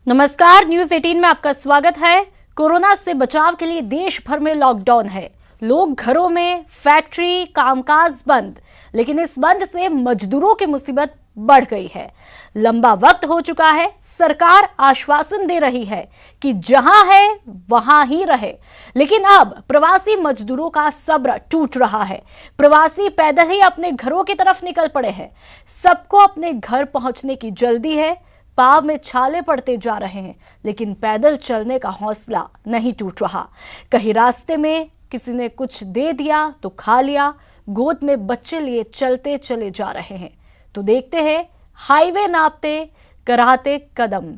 नमस्कार, न्यूज 18 में आपका स्वागत है। कोरोना से बचाव के लिए देश भर में लॉकडाउन है। लोग घरों में, फैक्ट्री, कामकाज बंद, लेकिन इस बंद से मजदूरों की मुसीबत बढ़ गई है। लंबा वक्त हो चुका है। सरकार आश्वासन दे रही है कि जहां है वहां ही रहे, लेकिन अब प्रवासी मजदूरों का सब्र टूट रहा है। प्रवासी पैदल ही अपने घरों की तरफ निकल पड़े हैं। सबको अपने घर पहुंचने की जल्दी है। पांव में छाले पड़ते जा रहे हैं, लेकिन पैदल चलने का हौसला नहीं टूट रहा। कहीं रास्ते में किसी ने कुछ दे दिया तो खा लिया, गोद में बच्चे लिए चलते चले जा रहे हैं। तो देखते हैं हाईवे नापते कराहते कदम।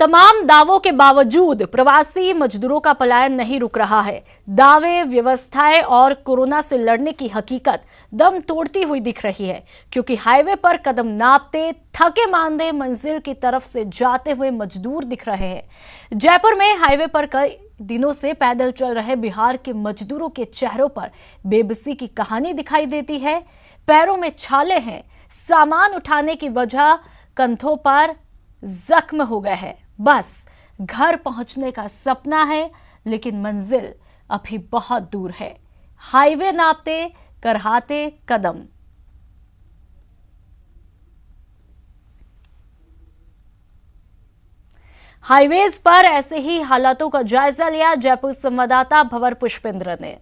तमाम दावों के बावजूद प्रवासी मजदूरों का पलायन नहीं रुक रहा है। दावे, व्यवस्थाएं और कोरोना से लड़ने की हकीकत दम तोड़ती हुई दिख रही है, क्योंकि हाईवे पर कदम नापते, थके मांदे मंजिल की तरफ से जाते हुए मजदूर दिख रहे हैं। जयपुर में हाईवे पर कई दिनों से पैदल चल रहे बिहार के मजदूरों के चेहरों पर बेबसी की कहानी दिखाई देती है। पैरों में छाले हैं, सामान उठाने की वजह कंधों पर जख्म हो गए हैं। बस घर पहुंचने का सपना है, लेकिन मंजिल अभी बहुत दूर है। हाईवे नापते कराहते कदम। हाईवेज पर ऐसे ही हालातों का जायजा लिया जयपुर संवाददाता भंवर पुष्पेंद्र ने।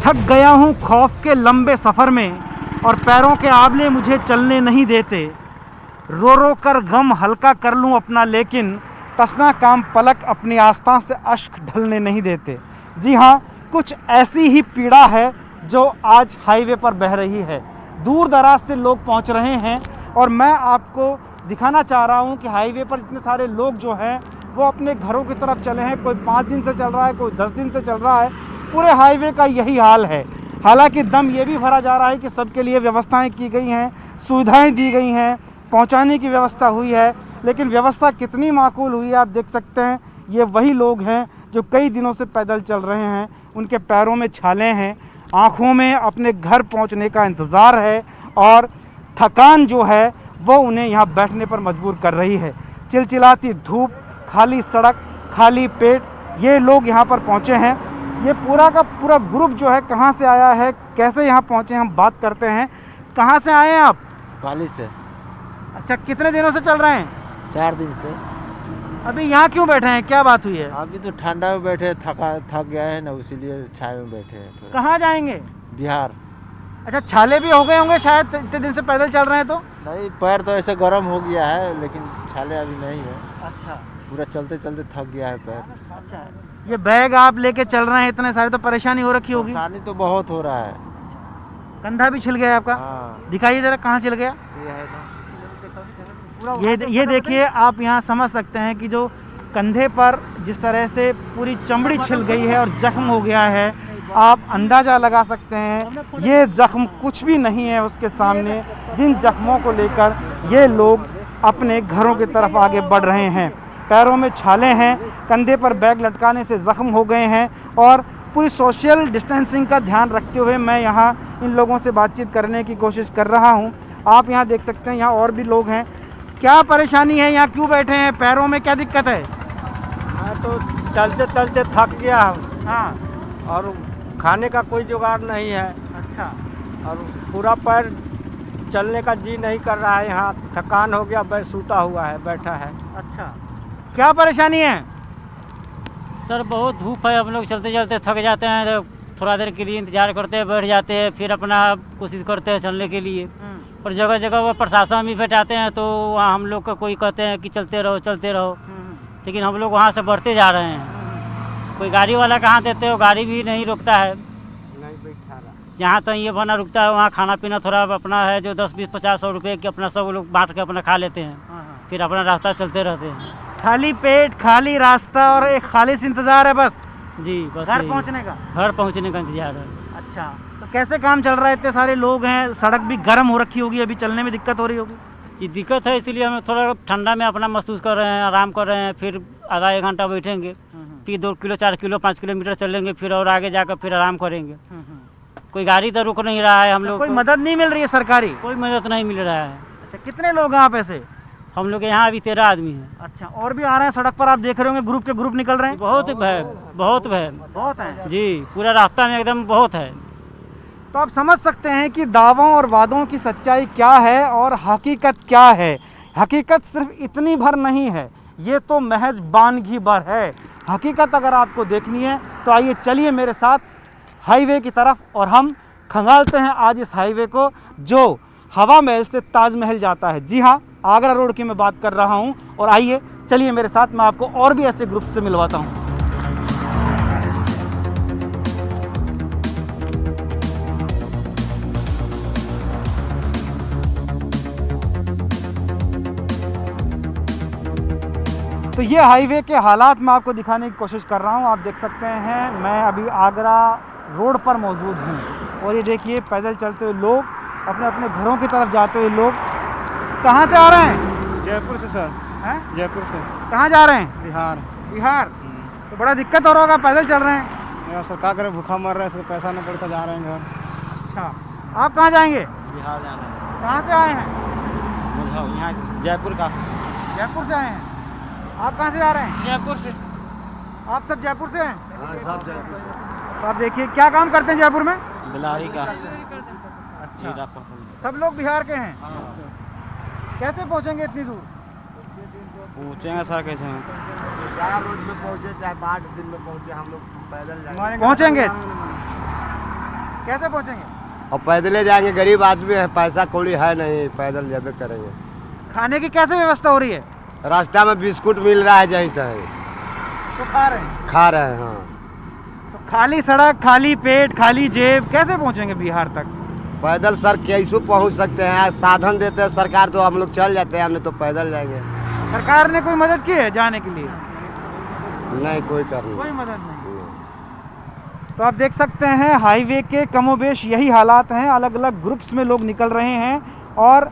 थक गया हूँ खौफ के लंबे सफ़र में, और पैरों के आबले मुझे चलने नहीं देते। रो रो कर गम हल्का कर लूँ अपना, लेकिन तसना काम पलक अपनी आस्था से अश्क ढलने नहीं देते। जी हाँ, कुछ ऐसी ही पीड़ा है जो आज हाईवे पर बह रही है। दूर दराज से लोग पहुँच रहे हैं, और मैं आपको दिखाना चाह रहा हूँ कि हाईवे पर इतने सारे लोग जो हैं वो अपने घरों की तरफ चले हैं। कोई 5 दिन से चल रहा है, कोई 10 दिन से चल रहा है। पूरे हाईवे का यही हाल है। हालांकि दम ये भी भरा जा रहा है कि सबके लिए व्यवस्थाएं की गई हैं, सुविधाएं दी गई हैं, पहुंचाने की व्यवस्था हुई है, लेकिन व्यवस्था कितनी माकूल हुई है आप देख सकते हैं। ये वही लोग हैं जो कई दिनों से पैदल चल रहे हैं। उनके पैरों में छाले हैं, आँखों में अपने घर पहुँचने का इंतज़ार है, और थकान जो है वो उन्हें यहाँ बैठने पर मजबूर कर रही है। चिलचिलाती धूप, खाली सड़क, खाली पेट, ये लोग यहाँ पर पहुँचे हैं। ये पूरा का पूरा ग्रुप जो है कहाँ से आया है, कैसे यहाँ पहुँचे, हम बात करते हैं। कहाँ से आए हैं आप? पाली से। अच्छा, कितने दिनों से चल रहे हैं? 4 दिन से। अभी यहाँ क्यों बैठे हैं, क्या बात हुई है? अभी तो ठंडा में बैठे, थक गए हैं ना, इसीलिए छाए में बैठे हैं थोड़ा। कहाँ जाएंगे? बिहार। अच्छा, छाले भी हो गए होंगे शायद, इतने दिन से पैदल चल रहे हैं तो? नहीं, पैर तो ऐसे गर्म हो गया है, लेकिन छाले अभी नहीं है। अच्छा, पूरा चलते चलते थक गया है पैर। अच्छा। ये बैग आप लेके चल रहे हैं इतने सारे, तो परेशानी हो रखी होगी? परेशानी तो बहुत हो रहा है। कंधा भी छिल गया आपका? हाँ। दिखाइए जरा, कहाँ छिल गया? ये है ये देखिए, आप यहाँ समझ सकते हैं कि जो कंधे पर जिस तरह से पूरी चमड़ी छिल गई है और जख्म हो गया है, आप अंदाज़ा लगा सकते हैं ये जख्म कुछ भी नहीं है उसके सामने, जिन जख्मों को लेकर ये लोग अपने घरों की तरफ आगे बढ़ रहे हैं। पैरों में छाले हैं, कंधे पर बैग लटकाने से ज़ख्म हो गए हैं, और पूरी सोशल डिस्टेंसिंग का ध्यान रखते हुए मैं यहाँ इन लोगों से बातचीत करने की कोशिश कर रहा हूँ। आप यहाँ देख सकते हैं, यहाँ और भी लोग हैं। क्या परेशानी है, यहाँ क्यों बैठे हैं, पैरों में क्या दिक्कत है? मैं तो चलते चलते थक गया हूँ। हाँ। और खाने का कोई जुगाड़ नहीं है। अच्छा। और पूरा पैर चलने का जी नहीं कर रहा है, यहाँ थकान हो गया, सूता हुआ है, बैठा है। अच्छा, क्या परेशानी है? सर बहुत धूप है, हम लोग चलते चलते थक जाते हैं, तो थोड़ा देर के लिए इंतजार करते हैं, बैठ जाते हैं, फिर अपना कोशिश करते हैं चलने के लिए। और जगह जगह वो प्रशासन भी बैठाते हैं, तो वहाँ हम लोग का कोई कहते हैं कि चलते रहो चलते रहो, लेकिन हम लोग वहाँ से बढ़ते जा रहे हैं। कोई गाड़ी वाला कहाँ देते हो, गाड़ी भी नहीं रोकता है, नहीं बैठा रहा। जहाँ तक ये बना रुकता है वहाँ खाना पीना थोड़ा अपना है, जो 10, 20, 50, 100 रुपये के अपना सब लोग बांट के अपना खा लेते हैं, फिर अपना रास्ता चलते रहते हैं। खाली पेट, खाली रास्ता और एक खालिश इंतजार है बस जी, बस घर यही। पहुंचने का। घर पहुँचने का इंतजार है। अच्छा, तो कैसे काम चल रहा है? इतने सारे लोग हैं, सड़क भी गर्म हो रखी होगी, अभी चलने में दिक्कत हो रही होगी। जी दिक्कत है, इसीलिए हम थोड़ा ठंडा में अपना महसूस कर रहे हैं, आराम कर रहे हैं, फिर आधा 1 घंटा बैठेंगे, फिर 2 किलो 4 किलो 5 किलोमीटर चलेंगे, फिर और आगे जाकर फिर आराम करेंगे। कोई गाड़ी तो रुक नहीं रहा है हम लोग कोई को, मदद नहीं मिल रही है सरकारी? कोई मदद नहीं मिल रहा है। अच्छा, कितने लोग हैं आप ऐसे? हम लोग यहाँ अभी 13 आदमी हैं। अच्छा, और भी आ रहे हैं सड़क पर, आप देख रहे होंगे ग्रुप के ग्रुप निकल रहे हैं। बहुत है, बहुत है बहुत हैं जी, पूरा रास्ता में एकदम बहुत है। तो आप समझ सकते हैं कि दावों और वादों की सच्चाई क्या है और हकीकत क्या है। हकीकत सिर्फ इतनी भर नहीं है, ये तो महज बानगी भर है। हकीकत अगर आपको देखनी है तो आइए चलिए मेरे साथ हाईवे की तरफ, और हम खंगालते हैं आज इस हाईवे को जो हवा महल से ताजमहल जाता है। जी हाँ, आगरा रोड की मैं बात कर रहा हूँ। और आइए चलिए मेरे साथ, मैं आपको और भी ऐसे ग्रुप से मिलवाता हूँ। तो ये हाईवे के हालात मैं आपको दिखाने की कोशिश कर रहा हूँ। आप देख सकते हैं मैं अभी आगरा रोड पर मौजूद हूँ, और ये देखिए पैदल चलते हुए लोग, अपने अपने घरों की तरफ जाते हुए लोग। कहाँ से आ रहे हैं? जयपुर से सर। हैं? जयपुर से। कहाँ जा रहे हैं? बिहार। बिहार। तो बड़ा दिक्कत हो रहा होगा, पैदल चल रहे हैं। यार सर क्या करें, भूखा मर रहे थे, पैसा नहीं पड़ता, जा रहे हैं घर। अच्छा, आप कहाँ जाएंगे? बिहार जाना है। कहाँ से आए हैं? यहाँ जयपुर का। जयपुर से आए हैं। आप कहाँ से जा रहे हैं? जयपुर से। आप सब जयपुर से हैं? हाँ सब जयपुर से। तो आप देखिए क्या काम करते हैं जयपुर में? बिलारी का। अच्छा, सब लोग बिहार के हैं। कैसे पहुंचेंगे इतनी दूर? पहुँचेंगे सर कैसे हैं? 4 रोज में पहुँचे, चाहे 8 दिन में पहुँचे, हम लोग पैदल जाएंगे। पहुंचेंगे? कैसे पहुंचेंगे? और पैदले जाएंगे, गरीब आदमी है, पैसा कौड़ी है नहीं, पैदल जाबे करेंगे। खाने की कैसे व्यवस्था हो रही है? रास्ता में बिस्कुट मिल रहा है, जहीं तहीं तो खा रहे हैं। खा रहे हैं। हाँ, तो खाली सड़क, खाली पेट, खाली जेब, कैसे पहुंचेंगे बिहार तक? पैदल सर कैसे पहुंच सकते हैं? साधन देते हैं सरकार तो हम लोग चल जाते हैं, हमने तो पैदल जाएंगे। सरकार ने कोई मदद की है जाने के लिए? नहीं, कोई करनी कोई मदद नहीं। तो आप देख सकते हैं हाईवे के कमोबेश यही हालात हैं। अलग अलग ग्रुप्स में लोग निकल रहे हैं और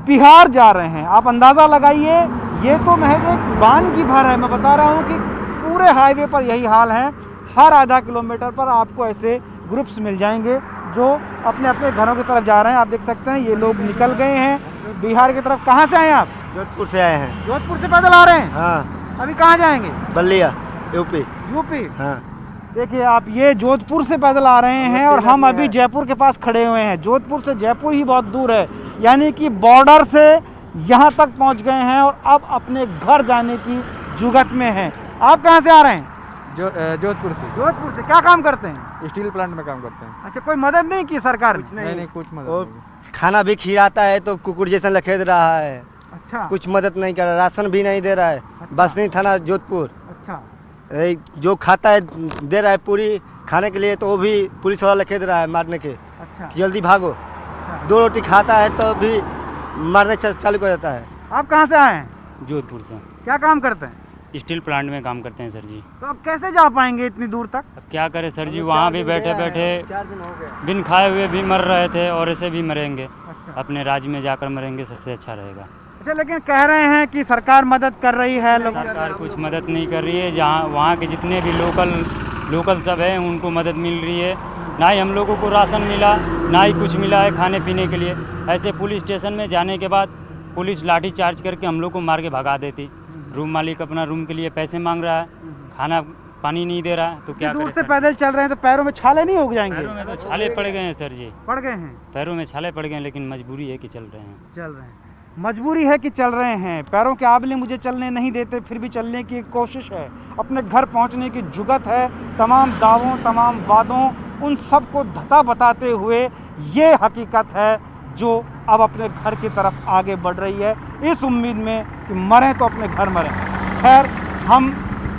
बिहार जा रहे हैं। आप अंदाज़ा लगाइए, ये तो महज एक बानगी भर है। मैं बता रहा हूँ कि पूरे हाईवे पर यही हाल है। हर आधा किलोमीटर पर आपको ऐसे ग्रुप्स मिल जाएंगे जो अपने अपने घरों की तरफ जा रहे हैं। आप देख सकते हैं ये लोग निकल गए हैं बिहार की तरफ। कहाँ से आए हैं आप? जोधपुर से आए हैं। जोधपुर से पैदल आ रहे हैं? हाँ। अभी कहाँ जाएंगे? बलिया, यूपी। यूपी। हाँ। देखिए आप, ये जोधपुर से पैदल आ रहे हैं और हम अभी जयपुर के पास खड़े हुए हैं। जोधपुर से जयपुर ही बहुत दूर है, यानी कि बॉर्डर से यहाँ तक पहुँच गए हैं और अब अपने घर जाने की जुगत में हैं। आप कहाँ से आ रहे हैं? जोधपुर से। जोधपुर से। क्या काम करते हैं? स्टील प्लांट में काम करते हैं। अच्छा, कोई मदद नहीं की सरकार ने? नहीं, कुछ मदद और नहीं। खाना भी खिलाता है तो कुकुर जैसा लखेद रहा है। अच्छा, कुछ मदद नहीं कर रहा, राशन भी नहीं दे रहा है। बसनी थाना जोधपुर। अच्छा, जो खाता है दे रहा है पूरी खाने के लिए, तो वो भी पुलिस वाला लखेद रहा है मारने के। अच्छा, जल्दी भागो। अच्छा। 2 रोटी खाता है तो भी मारने चालू कर जाता है। आप कहाँ से आए हैं? जोधपुर से। क्या काम करते हैं? स्टील प्लांट में काम करते हैं सर जी। तो आप कैसे जा पाएंगे इतनी दूर तक? अब क्या करें सर जी, वहाँ भी बैठे बैठे 4 दिन हो गए। बिन खाए हुए भी मर रहे थे और ऐसे भी मरेंगे। अच्छा, अपने राज्य में जाकर मरेंगे, सबसे अच्छा रहेगा। अच्छा, लेकिन कह रहे हैं कि सरकार मदद कर रही है लोग। सरकार कुछ मदद नहीं कर रही है। जहाँ वहाँ के जितने भी लोकल सब हैं उनको मदद मिल रही है। ना ही हम लोगों को राशन मिला, ना ही कुछ मिला है खाने पीने के लिए। ऐसे पुलिस स्टेशन में जाने के बाद पुलिस लाठी चार्ज करके हम लोग को मार के भगा देती। रूम मालिक अपना रूम के लिए पैसे मांग रहा है, खाना पानी नहीं दे रहा है, तो क्या दूर करें से सर? पैदल चल रहे हैं तो पैरों में छाले नहीं हो जाएंगे? पैरों में तो छाले पड़ गए हैं सर जी, पड़ गए हैं। पैरों में छाले पड़ गए हैं, लेकिन मजबूरी है कि चल रहे हैं। चल रहे हैं, मजबूरी है कि चल रहे हैं। पैरों के आबले मुझे चलने नहीं देते, फिर भी चलने की एक कोशिश है। अपने घर पहुंचने की जुगत है। तमाम दावों, तमाम वादों, उन सब को धता बताते हुए ये हकीकत है जो अब अपने घर की तरफ आगे बढ़ रही है, इस उम्मीद में कि मरें तो अपने घर मरें। खैर, हम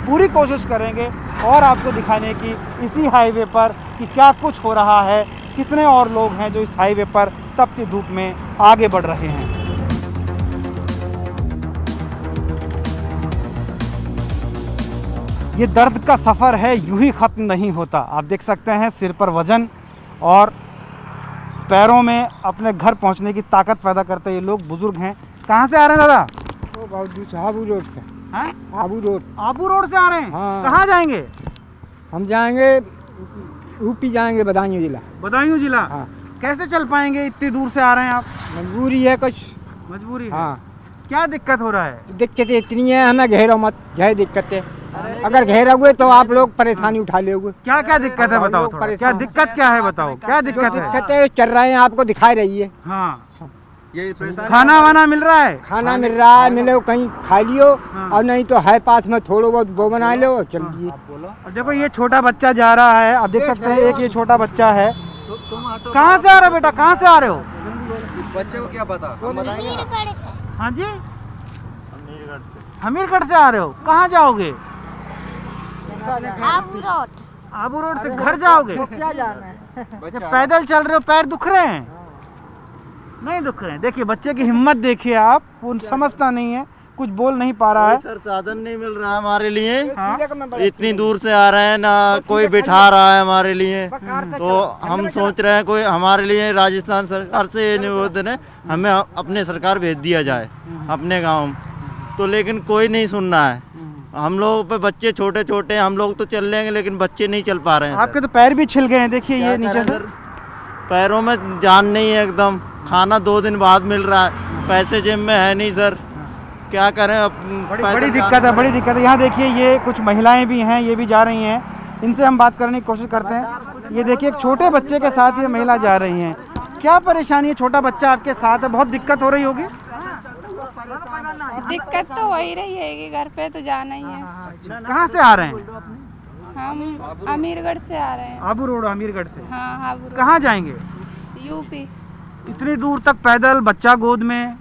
पूरी कोशिश करेंगे और आपको दिखाने की इसी हाईवे पर कि क्या कुछ हो रहा है, कितने और लोग हैं जो इस हाईवे पर तपती धूप में आगे बढ़ रहे हैं। ये दर्द का सफ़र है, यूं ही ख़त्म नहीं होता। आप देख सकते हैं सिर पर वज़न और पैरों में अपने घर पहुंचने की ताकत पैदा करते हैं ये लोग, बुजुर्ग हैं। कहाँ से आ रहे हैं दादा? वो बहुत दूर आबू रोड से। हैं? आबू रोड। आबू रोड से आ रहे हैं? हाँ। कहाँ जाएंगे? हम जाएंगे यूपी, जाएंगे बदायूं जिला। बदायूं जिला? हाँ। कैसे चल पाएंगे, इतनी दूर से आ रहे हैं आप? मजबूरी है कुछ। मजबूरी है? हाँ। क्या दिक्कत हो रहा है? दिक्कतें इतनी है, हमें घेरो मत, यही दिक्कतें। अगर घेरा हुए तो आप लोग परेशानी उठा ले हुए। क्या क्या दिक्कत है बताओ थोड़ा। क्या दिक्कत क्या है बताओ, क्या दिक्कत है? दिक्कतें चल रहे हैं, आपको दिखाई रही है। हाँ। ये खाना वाना मिल रहा है? खाना मिल रहा है, मिले कहीं खा लियो, हाँ। और नहीं तो है पास में थोड़ा बहुत वो बना लो, चलिए। और देखो ये छोटा बच्चा जा रहा है, आप देख सकते हैं एक ये छोटा बच्चा है। कहाँ से आ रहे हो बेटा, कहाँ से आ रहे हो? बच्चे को क्या पता, हम बताएंगे। हाँ जी, हमीरगढ़ से आ रहे हो। कहाँ जाओगे? आबू रोड से घर जाओगे? क्या जाना है? पैदल चल रहे हो, पैर दुख रहे हैं? नहीं दुख रहे हैं। देखिए बच्चे की हिम्मत देखिए आप, वो समझता नहीं है, कुछ बोल नहीं पा रहा है। सर साधन नहीं मिल रहा है हमारे लिए, हाँ। इतनी दूर से आ रहे हैं ना, कोई बिठा रहा है हमारे लिए। तो हम सोच रहे हैं कोई हमारे लिए राजस्थान सरकार से ये निवेदन है, हमें अपने सरकार भेज दिया जाए अपने गाँव। तो लेकिन कोई नहीं सुनना है। हम लोग पे बच्चे छोटे छोटे, हम लोग तो चल लेंगे लेकिन बच्चे नहीं चल पा रहे हैं। आपके तो पैर भी छिल गए हैं, देखिए ये नीचे से। पैरों में जान नहीं है एकदम। खाना 2 दिन बाद मिल रहा है, पैसे जेब में है नहीं सर, क्या करें अब। बड़ी दिक्कत है, बड़ी दिक्कत है। यहाँ देखिए ये कुछ महिलाएं भी हैं, ये भी जा रही हैं, इनसे हम बात करने की कोशिश करते हैं। ये देखिए एक छोटे बच्चे के साथ ये महिला जा रही हैं। क्या परेशानी है? छोटा बच्चा आपके साथ है, बहुत दिक्कत हो रही होगी। दिक्कत तो हो ही रही है कि घर पे तो जाना ही है। कहाँ से आ रहे हैं? हम अमीरगढ़ से आ रहे हैं। आबू रोड अमीरगढ़ से? हाँ, आबू रोड। कहाँ जाएंगे? यूपी। इतनी दूर तक पैदल, बच्चा गोद में?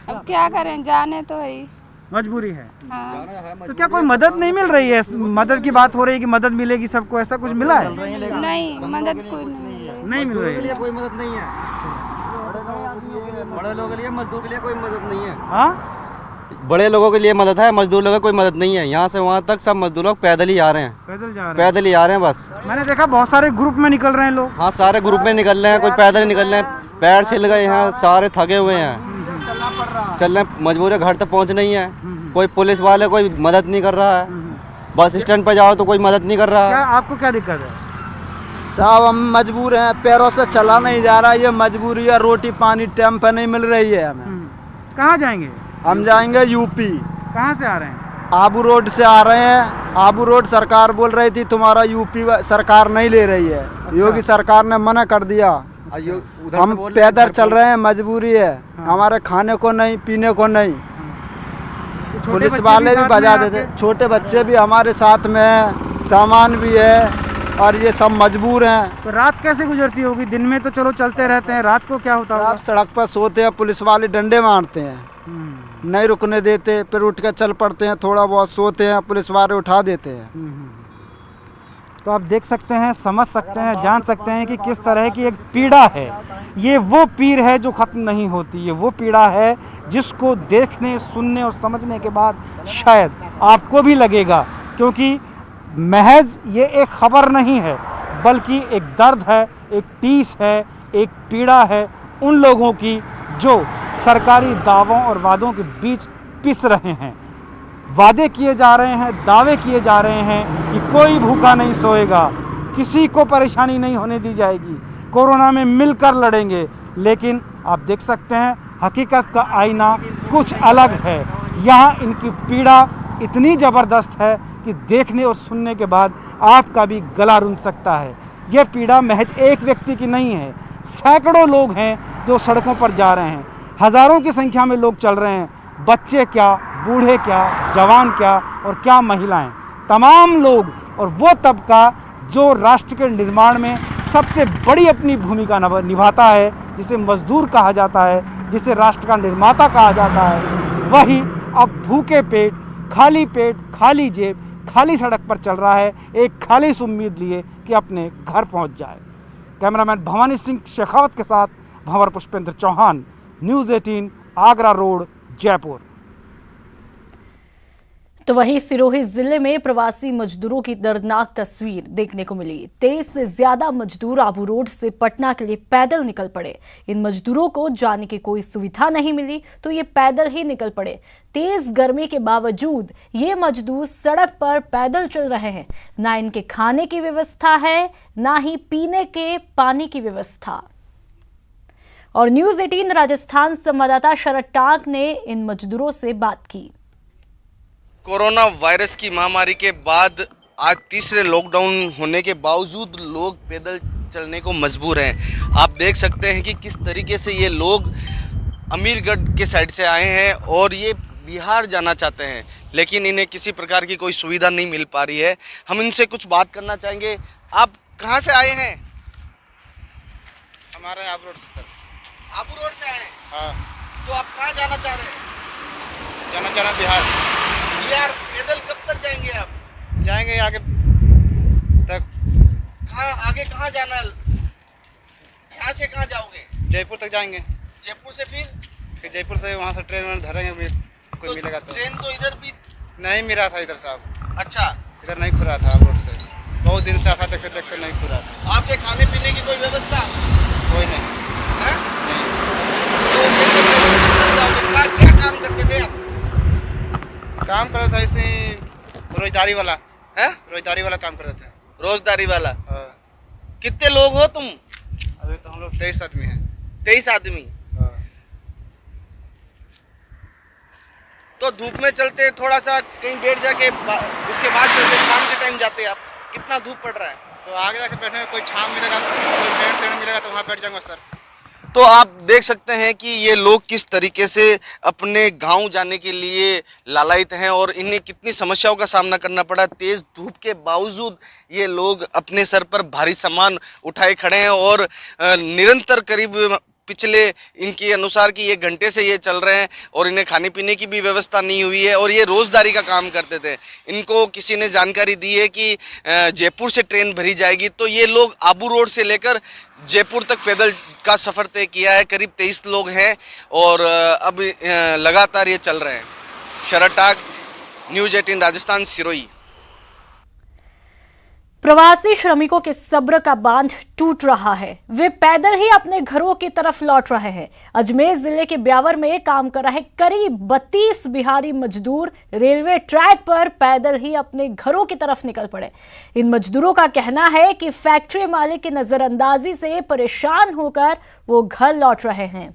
अब क्या करें, जाने तो है ही। मजबूरी है। हाँ। तो क्या कोई मदद नहीं मिल रही है? मदद की बात हो रही है कि मदद मिलेगी सबको, ऐसा कुछ मिला है? नहीं, मदद कोई नहीं। नहीं मिल रही है। कोई मदद नहीं है, बड़े लोगों के लिए, मजदूर के लिए कोई मदद नहीं है। हाँ? बड़े लोगों के लिए मदद है, मजदूर लोगों की कोई मदद नहीं है। यहाँ से वहाँ तक सब मजदूर लोग पैदल ही आ रहे हैं, पैदल जा रहे हैं? पैदल ही आ रहे हैं बस। मैंने देखा बहुत सारे ग्रुप में निकल रहे हैं लोग। हाँ, सारे ग्रुप में निकल रहे हैं, कोई पैदल ही निकल रहे हैं। पैर छिल गए हैं, सारे थके हुए हैं, चल रहे हैं, मजबूर है, घर तक पहुँचना ही है। कोई पुलिस वाले कोई मदद नहीं कर रहा है, बस स्टैंड पर जाओ तो कोई मदद नहीं कर रहा क्या है। आपको क्या दिक्कत है? साहब हम मजबूर हैं, पैरों से चला नहीं जा रहा, ये मजबूरी है। रोटी पानी टाइम पे नहीं मिल रही है हमें। कहाँ जाएंगे? हम जाएंगे यूपी। कहाँ से आ रहे हैं? आबू रोड से आ रहे हैं। आबू रोड सरकार बोल रही थी तुम्हारा यूपी सरकार नहीं ले रही है, योगी सरकार ने मना कर दिया। हम पैदल चल रहे हैं, मजबूरी है। हमारे खाने को नहीं, पीने को नहीं। पुलिस वाले भी बजा देते, छोटे बच्चे भी हमारे साथ में हैं, सामान भी है, और ये सब मजबूर हैं। तो रात कैसे गुजरती होगी? दिन में तो चलो चलते रहते हैं, रात को क्या होता होगा? आप सड़क पर सोते हैं, पुलिस वाले डंडे मारते हैं, नहीं रुकने देते, फिर उठ कर चल पड़ते हैं, थोड़ा बहुत सोते हैं, पुलिस वाले उठा देते हैं। तो आप देख सकते हैं, समझ सकते हैं, जान सकते हैं कि किस तरह की एक पीड़ा है। ये वो पीड़ है जो ख़त्म नहीं होती, ये वो पीड़ा है जिसको देखने, सुनने और समझने के बाद शायद आपको भी लगेगा, क्योंकि महज ये एक खबर नहीं है, बल्कि एक दर्द है, एक टीस है, एक पीड़ा है उन लोगों की जो सरकारी दावों और वादों के बीच पिस रहे हैं। वादे किए जा रहे हैं, दावे किए जा रहे हैं कि कोई भूखा नहीं सोएगा, किसी को परेशानी नहीं होने दी जाएगी, कोरोना में मिलकर लड़ेंगे। लेकिन आप देख सकते हैं हकीकत का आईना कुछ अलग है। यहाँ इनकी पीड़ा इतनी ज़बरदस्त है कि देखने और सुनने के बाद आपका भी गला रुंध सकता है। यह पीड़ा महज एक व्यक्ति की नहीं है, सैकड़ों लोग हैं जो सड़कों पर जा रहे हैं, हज़ारों की संख्या में लोग चल रहे हैं। बच्चे क्या, बूढ़े क्या, जवान क्या और क्या महिलाएं, तमाम लोग और वो तबका जो राष्ट्र के निर्माण में सबसे बड़ी अपनी भूमिका निभाता है, जिसे मजदूर कहा जाता है, जिसे राष्ट्र का निर्माता कहा जाता है, वही अब भूखे पेट, खाली जेब, खाली सड़क पर चल रहा है, एक खाली उम्मीद लिए कि अपने घर पहुंच जाए। कैमरामैन भवानी सिंह शेखावत के साथ भंवर पुष्पेंद्र चौहान, न्यूज़ 18, आगरा रोड, जयपुर। तो वहीं सिरोही जिले में प्रवासी मजदूरों की दर्दनाक तस्वीर देखने को मिली। 23 से ज्यादा मजदूर आबू रोड से पटना के लिए पैदल निकल पड़े। इन मजदूरों को जाने की कोई सुविधा नहीं मिली तो ये पैदल ही निकल पड़े। तेज गर्मी के बावजूद ये मजदूर सड़क पर पैदल चल रहे हैं। ना इनके खाने की व्यवस्था है, ना ही पीने के पानी की व्यवस्था। और न्यूज 18 राजस्थान संवाददाता शरद टाक ने इन मजदूरों से बात की। कोरोना वायरस की महामारी के बाद आज तीसरे लॉकडाउन होने के बावजूद लोग पैदल चलने को मजबूर हैं। आप देख सकते हैं कि किस तरीके से ये लोग अमीरगढ़ के साइड से आए हैं और ये बिहार जाना चाहते हैं, लेकिन इन्हें किसी प्रकार की कोई सुविधा नहीं मिल पा रही है। हम इनसे कुछ बात करना चाहेंगे। आप कहाँ से आए हैं? हमारे आबू रोड से सर। आबू रोड से आए हैं? हाँ। तो आप कहाँ जाना चाह रहे हैं? जाना बिहार। बिहार पैदल कब तक जाएंगे आप? जाएंगे आगे तक। आगे कहाँ जाना? यहाँ से कहाँ जाओगे? जयपुर तक जाएंगे। जयपुर से फिर जयपुर से वहाँ से ट्रेन धरेंगे, कोई मिलेगा तो। ट्रेन तो इधर भी नहीं मिला था इधर साहब। अच्छा, इधर नहीं खुला था रोड से, बहुत दिन से आखा देखते नहीं खुला था। आपके खाने पीने की कोई व्यवस्था? कोई नहीं है? नहीं। तो कैसे पैदल कब तक जाओगे? क्या काम करते थे आप? काम करता था ऐसे रोजगारी वाला है? रोजगारी वाला काम करता था। रोजगारी वाला। हाँ। कितने लोग हो तुम? अभी तो हम लोग 23 आदमी हैं। 23 आदमी। हाँ। तो धूप में चलते, थोड़ा सा कहीं बैठ जाके उसके बाद चलते, शाम के टाइम जाते आप, कितना धूप पड़ रहा है? तो आगे जाके बैठने कोई छांव मिलेगा, कोई पेड़ मिलेगा तो वहाँ बैठ जाऊंगा सर। तो आप देख सकते हैं कि ये लोग किस तरीके से अपने गांव जाने के लिए लालायित हैं और इन्हें कितनी समस्याओं का सामना करना पड़ा। तेज धूप के बावजूद ये लोग अपने सर पर भारी सामान उठाए खड़े हैं और निरंतर करीब पिछले इनके अनुसार कि 1 घंटे से ये चल रहे हैं और इन्हें खाने पीने की भी व्यवस्था नहीं हुई है और ये रोज़दारी का काम करते थे। इनको किसी ने जानकारी दी है कि जयपुर से ट्रेन भरी जाएगी, तो ये लोग आबू रोड से लेकर जयपुर तक पैदल का सफ़र तय किया है। करीब 23 लोग हैं और अब लगातार ये चल रहे हैं। शरद टाक, न्यूज़ 18 राजस्थान, सिरोही। प्रवासी श्रमिकों के सब्र का बांध टूट रहा है। वे पैदल ही अपने घरों की तरफ लौट रहे हैं। अजमेर जिले के ब्यावर में काम कर रहे करीब 32 बिहारी मजदूर रेलवे ट्रैक पर पैदल ही अपने घरों की तरफ निकल पड़े। इन मजदूरों का कहना है कि फैक्ट्री मालिक की नजरअंदाजी से परेशान होकर वो घर लौट रहे हैं।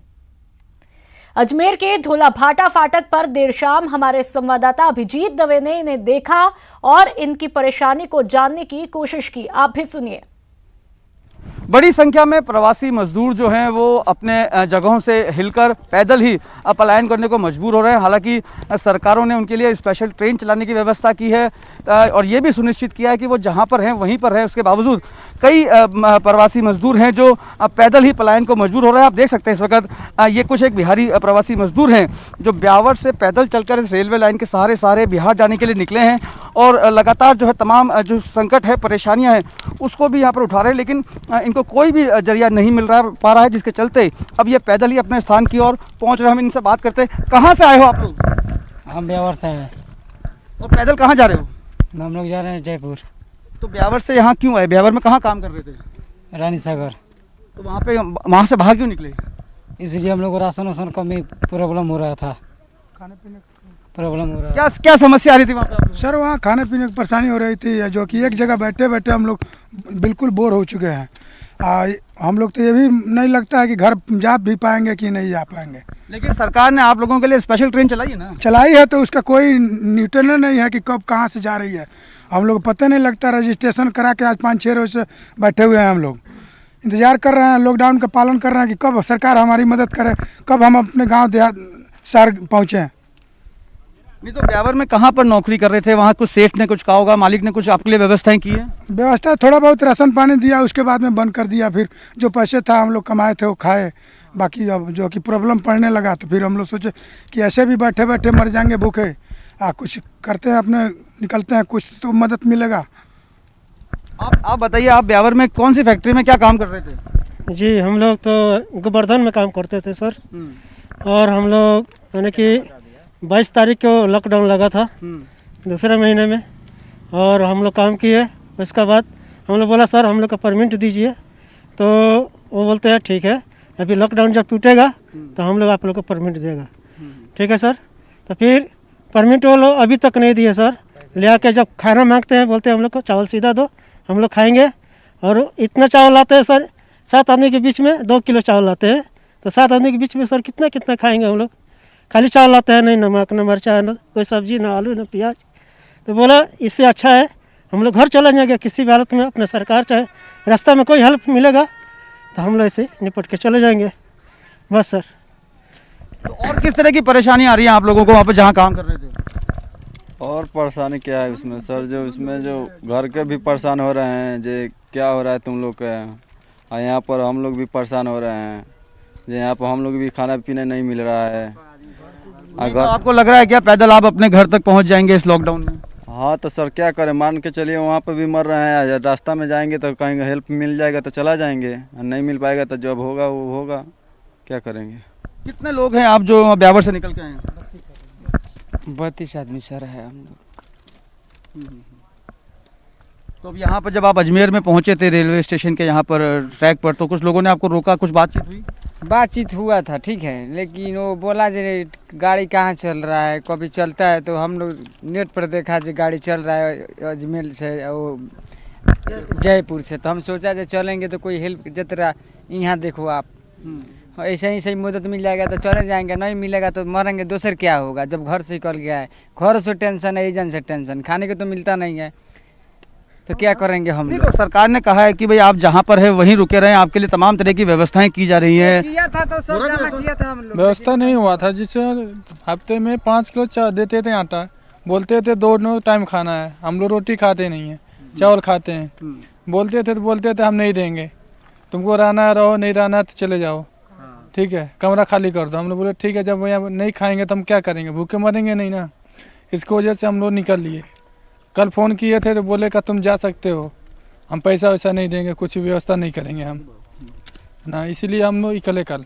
अजमेर के धोलाभाटा फाटक पर देर शाम हमारे संवाददाता अभिजीत दवे ने इन्हें देखा और इनकी परेशानी को जानने की कोशिश की। आप भी सुनिए। बड़ी संख्या में प्रवासी मजदूर जो हैं वो अपने जगहों से हिलकर पैदल ही पलायन करने को मजबूर हो रहे हैं। हालांकि सरकारों ने उनके लिए स्पेशल ट्रेन चलाने की व्यवस्था की है और ये भी सुनिश्चित किया है कि वो जहां पर हैं वहीं पर है। उसके बावजूद कई प्रवासी मजदूर हैं जो पैदल ही पलायन को मजबूर हो रहे हैं। आप देख सकते हैं इस वक्त ये कुछ एक बिहारी प्रवासी मजदूर हैं जो ब्यावर से पैदल चलकर इस रेलवे लाइन के सहारे बिहार जाने के लिए निकले हैं और लगातार जो है तमाम जो संकट है, परेशानियां हैं, उसको भी यहाँ पर उठा रहे हैं, लेकिन इनको कोई भी जरिया नहीं मिल पा रहा है, जिसके चलते अब ये पैदल ही अपने स्थान की ओर पहुँच रहे हैं। हम इनसे बात करते हैं। कहाँ से आए हो आप लोग? हम ब्यावर से हैं। और पैदल कहाँ जा रहे हो? हम लोग जा रहे हैं जयपुर। तो ब्यावर से यहाँ क्यों आए? ब्यावर में कहाँ काम कर रहे थे? रानी सागर। तो वहाँ से बाहर क्यों निकले? इसलिए हम लोग को राशन कमी प्रॉब्लम हो रहा था, खाने पीने प्रॉब्लम हो रहा। क्या समस्या आ रही थी वहाँ पे? सर वहाँ खाने पीने की परेशानी हो रही थी, जो कि एक जगह बैठे बैठे हम लोग बिल्कुल बोर हो चुके हैं। हम लोग तो ये भी नहीं लगता है कि घर जा भी पाएंगे कि नहीं जा पाएंगे। लेकिन सरकार ने आप लोगों के लिए स्पेशल ट्रेन चलाई है ना? चलाई है, तो उसका कोई न्यूट्रल नहीं है कि कब कहाँ से जा रही है। हम लोग पता नहीं लगता। रजिस्ट्रेशन करा के आज 5-6 रोज से बैठे हुए हैं। हम लोग इंतज़ार कर रहे हैं, लॉकडाउन का पालन कर रहे हैं कि कब सरकार हमारी मदद करे, कब हम अपने गाँव देहात शहर पहुँचें। नहीं तो ब्यावर में कहाँ पर नौकरी कर रहे थे? वहाँ कुछ सेठ ने कुछ कहा होगा, मालिक ने कुछ आपके लिए व्यवस्थाएं की है? व्यवस्था थोड़ा बहुत राशन पानी दिया, उसके बाद में बंद कर दिया। फिर जो पैसे था हम लोग कमाए थे वो खाए। बाकी अब जो कि प्रॉब्लम पड़ने लगा तो फिर हम लोग सोचे कि ऐसे भी बैठे बैठे मर जाएंगे भूखे, कुछ करते हैं, अपने निकलते हैं, कुछ तो मदद मिलेगा। आप बताइए, आप ब्यावर में कौन सी फैक्ट्री में क्या काम कर रहे थे? जी हम लोग तो गोवर्धन में काम करते थे सर। और हम लोग यानी कि 22 तारीख को लॉकडाउन लगा था, दूसरे महीने में, और हम लोग काम किए। उसके बाद हम लोग बोला सर हम लोग का परमिट दीजिए, तो वो बोलते हैं ठीक है, अभी लॉकडाउन जब टूटेगा तो हम लोग आप लोग को परमिट देगा। ठीक है सर। तो फिर परमिट वो लोग अभी तक नहीं दिए सर। ले आके जब खाना मांगते हैं बोलते हैं हम लोग को चावल सीधा दो, हम लोग खाएंगे। और इतना चावल लाते हैं सर, 7 आदमी के बीच में 2 किलो चावल लाते हैं, तो 7 आदमी के बीच में सर कितना कितना खाएंगे हम लोग। खाली चावल लाते हैं, नहीं नमक न मिर्चा न कोई सब्जी, न आलू न प्याज। तो बोला इससे अच्छा है हम लोग घर चले जाएंगे किसी भी हालत में, अपने सरकार चाहे रास्ता में कोई हेल्प मिलेगा तो हम लोग ऐसे निपट के चले जाएंगे बस सर। तो और किस तरह की परेशानी आ रही है आप लोगों को वहाँ पे जहाँ काम कर रहे थे? और परेशानी क्या है उसमें सर, जो इसमें जो घर के भी परेशान हो रहे हैं, जो क्या हो रहा है तुम लोग का, और यहाँ पर हम लोग भी परेशान हो रहे हैं, जो यहाँ पर हम लोग भी खाना पीना नहीं मिल रहा है। तो आपको लग रहा है क्या पैदल आप अपने घर तक पहुँच जाएंगे इस लॉकडाउन में? हाँ तो सर क्या करें, मान के चलिए वहाँ पर भी मर रहे हैं, रास्ता में जाएंगे तो कहीं हेल्प मिल जाएगा तो चला जाएंगे, और नहीं मिल पाएगा तो जब होगा वो होगा, क्या करेंगे। कितने लोग हैं आप जो ब्यावर से निकल के आए हैं? 32 आदमी सर है हम लोग। तो अब यहाँ पर जब आप अजमेर में पहुँचे थे रेलवे स्टेशन के यहाँ पर ट्रैक पर, तो कुछ लोगों ने आपको रोका, कुछ बातचीत हुई? बातचीत हुआ था ठीक है, लेकिन वो बोला जो गाड़ी कहाँ चल रहा है, कभी चलता है, तो हम लोग नेट पर देखा जो गाड़ी चल रहा है अजमेर से वो जयपुर से, तो हम सोचा जो चलेंगे तो कोई हेल्प जतरा यहाँ देखो आप, ऐसे ही सही मदद मिल जाएगा तो चले जाएंगे, नहीं मिलेगा तो मरेंगे, दूसर क्या होगा। जब घर से निकल गया है, घर से टेंशन है, एजेंट से टेंशन, खाने को तो मिलता नहीं है, तो क्या करेंगे हम लोग। तो सरकार ने कहा है कि भाई आप जहाँ पर है वहीं रुके रहें, आपके लिए तमाम तरह की व्यवस्थाएं की जा रही है। किया था तो सब जमा किया था हम लोग। व्यवस्था नहीं हुआ था, जिससे हफ्ते में 5 किलो देते थे आटा, बोलते थे 2 टाइम खाना है, हम लोग रोटी खाते नहीं है, चावल खाते हैं। बोलते थे हम नहीं देंगे, तुमको रहना है रहो, नहीं रहना है तो चले जाओ, ठीक है कमरा खाली कर दो। हम लोग बोले ठीक है, जब यहाँ नहीं खाएंगे तो हम क्या करेंगे, भूखे मरेंगे नहीं ना। इसकी वजह से हम लोग निकल लिए। कल फ़ोन किए थे तो बोले का तुम जा सकते हो, हम पैसा वैसा नहीं देंगे, कुछ व्यवस्था नहीं करेंगे हम ना, इसीलिए हम लोग निकले कल।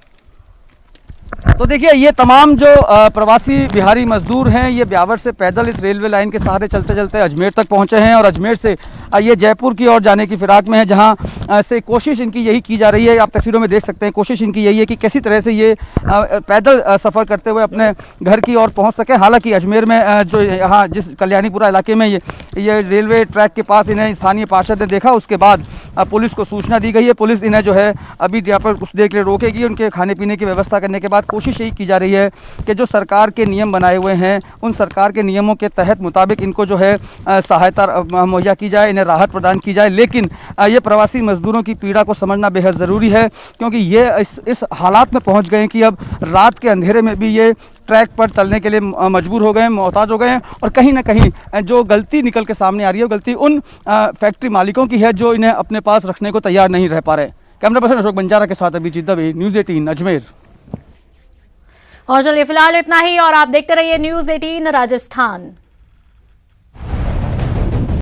तो देखिए ये तमाम जो प्रवासी बिहारी मजदूर हैं, ये ब्यावर से पैदल इस रेलवे लाइन के सहारे चलते चलते अजमेर तक पहुंचे हैं, और अजमेर से ये जयपुर की ओर जाने की फिराक में है, जहां से कोशिश इनकी यही की जा रही है। आप तस्वीरों में देख सकते हैं, कोशिश इनकी यही है कि किसी तरह से ये पैदल सफ़र करते हुए अपने घर की ओर पहुंच सके। हालांकि अजमेर में जो यहाँ जिस कल्याणीपुरा इलाके में ये रेलवे ट्रैक के पास इन्हें स्थानीय पार्षद ने देखा, उसके बाद पुलिस को सूचना दी गई है। पुलिस इन्हें जो है अभी यहाँ पर कुछ देर के लिए रोकेगी। उनके खाने पीने की व्यवस्था करने के बाद कोशिश यही की जा रही है कि जो सरकार के नियम बनाए हुए हैं, उन सरकार के नियमों के तहत मुताबिक इनको जो है सहायता मुहैया की जाए, इन्हें राहत प्रदान की जाए। लेकिन ये प्रवासी मजदूरों की पीड़ा को समझना बेहद ज़रूरी है, क्योंकि ये इस हालात में पहुंच गए हैं कि अब रात के अंधेरे में भी ये ट्रैक पर चलने के लिए मजबूर हो गए हैं, मोहताज हो गए हैं। और कहीं ना कहीं जो गलती निकल के सामने आ रही है, वो गलती उन फैक्ट्री मालिकों की है जो इन्हें अपने पास रखने को तैयार नहीं रह पा रहे। कैमरा पर्सन अशोक बंजारा के साथ अभिजीत दवे, न्यूज़ 18 अजमेर। और चलिए फिलहाल इतना ही, और आप देखते रहिए न्यूज़ 18 राजस्थान।